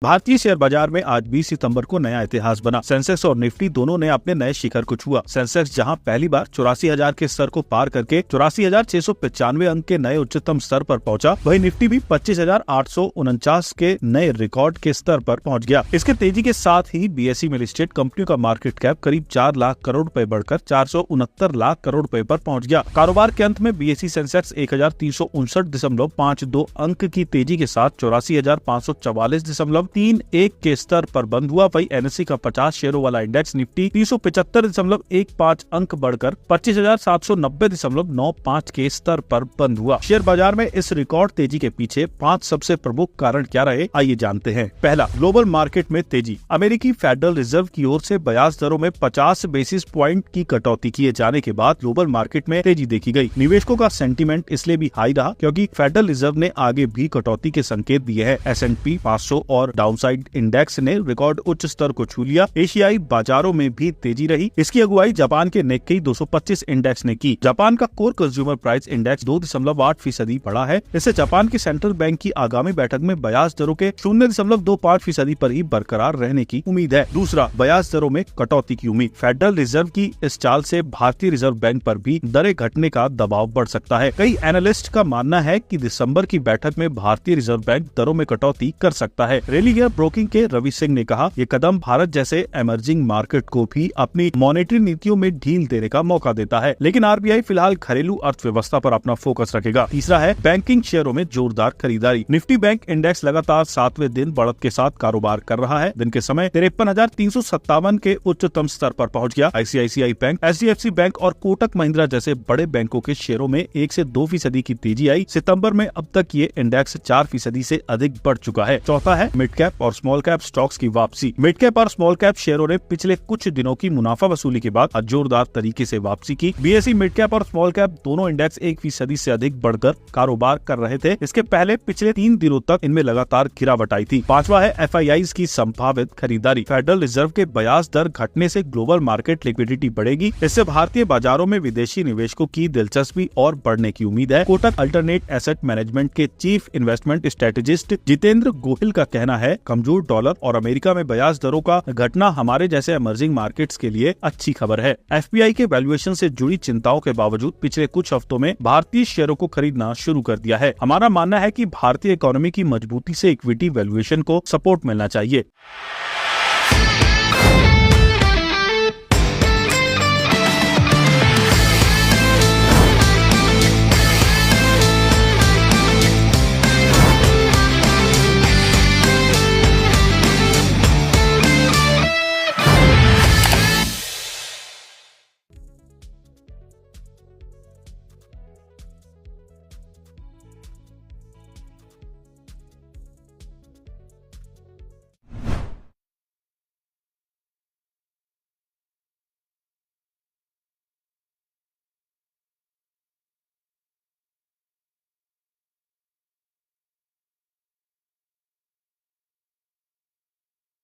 भारतीय शेयर बाजार में आज 20 सितंबर को नया इतिहास बना। सेंसेक्स और निफ्टी दोनों ने अपने नए शिखर को छुआ। सेंसेक्स जहां पहली बार 84,000 के स्तर को पार करके 84,695 अंक के नए उच्चतम स्तर पर पहुंचा, वहीं निफ्टी भी 25,849 के नए रिकॉर्ड के स्तर पर पहुंच गया। इसके तेजी के साथ ही बीएसई में लिस्टेड कंपनियों का मार्केट कैप करीब 4 लाख करोड़ रुपए बढ़कर 469 लाख करोड़ रुपए पर पहुंच गया। कारोबार के अंत में बीएसई सेंसेक्स 1359.52 अंक की तेजी के साथ 84,544.31 के स्तर पर बंद हुआ। वही एनएसई का 50 शेयरों वाला इंडेक्स निफ्टी 375.15 अंक बढ़कर 25,790.95 के स्तर पर बंद हुआ। शेयर बाजार में इस रिकॉर्ड तेजी के पीछे 5 सबसे प्रमुख कारण क्या रहे, आइए जानते हैं। पहला, ग्लोबल मार्केट में तेजी। अमेरिकी फेडरल रिजर्व की ओर से ब्याज दरों में 50 बेसिस पॉइंट की कटौती किए जाने के बाद ग्लोबल मार्केट में तेजी देखी गई। निवेशकों का सेंटीमेंट इसलिए भी हाई रहा क्योंकि फेडरल रिजर्व ने आगे भी कटौती के संकेत दिए हैं। S&P 500 और डाउनसाइड इंडेक्स ने रिकॉर्ड उच्च स्तर को छू लिया। एशियाई बाजारों में भी तेजी रही। इसकी अगुवाई जापान के निक्केई 225 इंडेक्स ने की। जापान का कोर कंज्यूमर प्राइस इंडेक्स 2.8% बढ़ा है। इससे जापान की सेंट्रल बैंक की आगामी बैठक में ब्याज दरों के 0.25% पर ही बरकरार रहने की उम्मीद है। दूसरा, ब्याज दरों में कटौती की उम्मीद। फेडरल रिजर्व की इस चाल से भारतीय रिजर्व बैंक पर भी दरें घटने का दबाव बढ़ सकता है। कई एनालिस्ट का मानना है कि दिसंबर की बैठक में भारतीय रिजर्व बैंक दरों में कटौती कर सकता है। रेलियर ब्रोकिंग के रवि सिंह ने कहा, ये कदम भारत जैसे इमर्जिंग मार्केट को भी अपनी मॉनेटरी नीतियों में ढील देने का मौका देता है, लेकिन आरबीआई फिलहाल घरेलू अर्थव्यवस्था पर अपना फोकस रखेगा। तीसरा है बैंकिंग शेयरों में जोरदार खरीदारी। निफ्टी बैंक इंडेक्स लगातार 7वें दिन बढ़त के साथ कारोबार कर रहा है। दिन के समय 53,357 के उच्चतम स्तर पर पहुंच गया। आईसीआईसीआई बैंक, एचडीएफसी बैंक और कोटक महिंद्रा जैसे बड़े बैंकों के शेयरों में 1 से 2% की तेजी आई। सितंबर में अब तक ये इंडेक्स 4% से अधिक बढ़ चुका है। चौथा है मिड कैप और स्मॉल कैप स्टॉक्स की वापसी। मिड कैप और स्मॉल कैप शेयरों ने पिछले कुछ दिनों की मुनाफा वसूली के बाद जोरदार तरीके से वापसी की। बीएसई मिड कैप और स्मॉल कैप दोनों इंडेक्स 1% से अधिक बढ़कर कारोबार कर रहे थे। इसके पहले पिछले 3 दिनों तक इनमें लगातार गिरावट आई थी। पांचवा है एफआईआईज की संभावित खरीदारी। फेडरल रिजर्व के ब्याज दर घटने से ग्लोबल मार्केट लिक्विडिटी बढ़ेगी। इससे भारतीय बाजारों में विदेशी निवेशकों की दिलचस्पी और बढ़ने की उम्मीद है। कोटक अल्टरनेट एसेट मैनेजमेंट के chief investment strategist Jitendra Gohil का कहना है, कमजोर डॉलर और अमेरिका में ब्याज दरों का घटना हमारे जैसे इमर्जिंग मार्केट्स के लिए अच्छी खबर है। एफपीआई के वैल्यूएशन से जुड़ी चिंताओं के बावजूद पिछले कुछ हफ्तों में भारतीय शेयरों को खरीदना शुरू कर दिया है। हमारा मानना है कि भारतीय इकोनॉमी की मजबूती से इक्विटी वैल्यूएशन को सपोर्ट मिलना चाहिए।